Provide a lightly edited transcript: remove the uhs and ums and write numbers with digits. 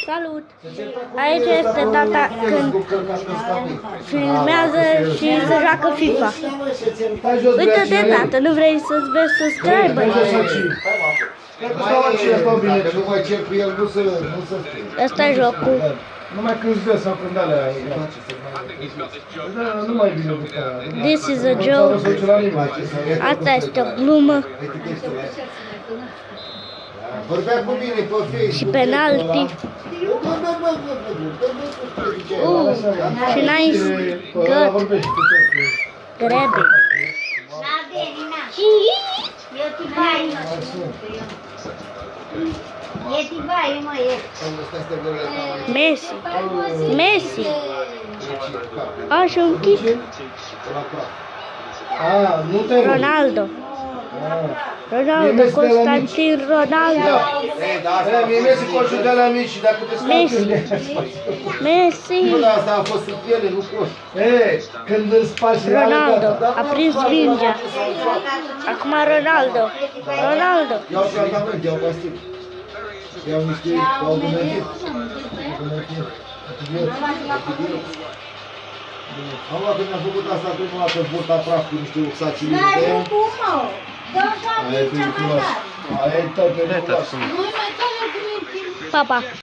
Salut! Aici este tata când filmează și se joacă FIFA. Uite-te, tată, nu vrei să-ți vezi subscriber? Ăsta e jocul. Numai când îți dă sau când alea. Nu mai vine după aia. This is a joke. Asta este o glumă. Vorbea cu mine pe Facebook. Și penalti. Și nice gut. Grebe. Messi. Messi. A, și un kick. Ronaldo. Ronaldo, Constantin Ronaldo. Messi coșul de la mici, dacă te Messi. Messi. Nu, dar asta a fost sub piele, nu coș. Când îți spargi Ronaldo a prins mingea. Acum Ronaldo. Ronaldo. Iau tratament, iau pastil. Iau niște augmentit. Am luat când mi-am făcut asta prima dată burta praf cu niște oxacili de aia. Aia e periculos. Aia e tot periculos. Pa, pa.